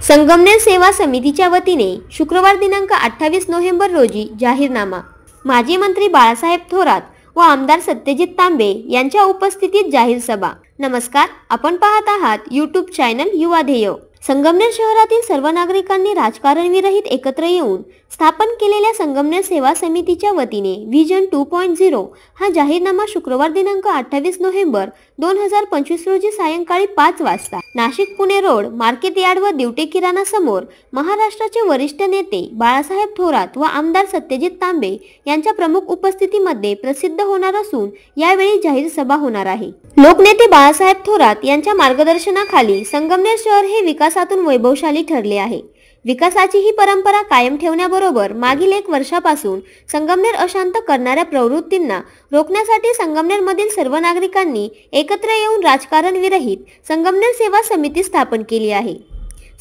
संगमनेर सेवा समितीच्या वतीने शुक्रवार दिनांक 28 नोव्हेंबर रोजी जाहीरनामा, माजी मंत्री बाळासाहेब थोरात व आमदार सत्यजित तांबे यांच्या उपस्थितीत जाहीर सभा। नमस्कार, आपण पाहत आहात यूट्यूब चॅनल युवा ध्येय। संगमनेर शहरातील सर्व नागरिकांनी राजकारण विरहित एकत्र येऊन स्थापन केलेल्या संगमनेर सेवा समितीच्या वतीने व्हिजन 2.0 हा जाहीरनामा शुक्रवार दिनांक 28 नोव्हेंबर 2025 रोजी सायंकाळी 5 वाजता Nashik Pune road market yard व दिवटे किराणा समोर महाराष्ट्राचे वरिष्ठ नेते बाळासाहेब थोरात व आमदार सत्यजित तांबे यांच्या प्रमुख उपस्थितीमध्ये प्रसिद्ध होणार असून यावेळी जाहीर सभा होणार आहे। लोकनेते बाळासाहेब थोरात यांच्या मार्गदर्शनाखाली संगमनेर शहर हे विकासातून वैभवशाली ठरले आहे। विकासाची ही परंपरा कायम ठेवण्याबरोबर मागील 1 वर्षापासून संगमनेर अशांत करणाऱ्या प्रवृत्तींना रोखण्यासाठी संगमनेरमधील सर्व नागरिकांनी एकत्र येऊन राजकारण विरहित संगमनेर सेवा समिती स्थापन केली आहे।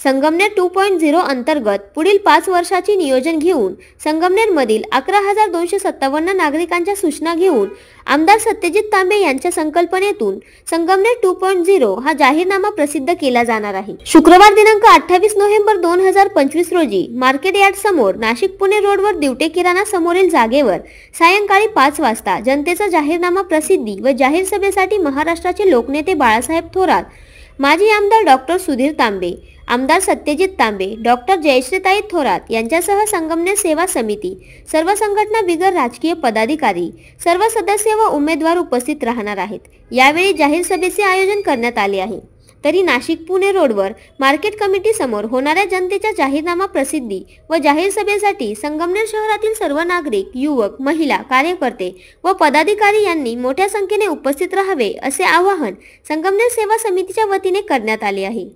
संगमनेर 2.0 अंतर्गत पुढील 5 वर्षाची नियोजन घेऊन संगमनेरमधील 11,257 नागरिकांच्या सूचना घेऊन आमदार सत्यजित तांबे यांच्या संकल्पनेतून संगमनेर 2.0 हा जाहीरनामा प्रसिद्ध केला जाणार आहे। शुक्रवार दिनांक 28 नोव्हेंबर 2025 रोजी मार्केट यार्ड समोर नाशिक पुणे रोडवर दिवटे किराणा समोरील जागेवर सायंकाळी 5 वाजता जनतेचा जाहीरनामा प्रसिद्धी व जाहीर सभेसाठी महाराष्ट्राचे लोकनेते बाळासाहेब थोरात, माजी आमदार डॉक्टर सुधीर तांबे, आमदार सत्यजित तांबे, डॉक्टर जयश्रीताई थोरात यांच्यासह संगमनेर सेवा समिती, सर्व संघटना बिगर राजकीय पदाधिकारी, सर्व सदस्य व उमेदवार उपस्थित राहणार आहेत। यावेळी जाहीर सभेचे आयोजन करण्यात आले आहे। तरी नाशिक पुणे रोडवर मार्केट कमिटी समोर होणाऱ्या जनतेच्या जाहीरनामा प्रसिद्धी व जाहीर सभेसाठी संगमनेर शहरातील सर्व नागरिक, युवक, महिला, कार्यकर्ते व पदाधिकारी यांनी मोठ्या संख्येने उपस्थित राहावे असे आवाहन संगमनेर सेवा समितीच्या वतीने करण्यात आले आहे।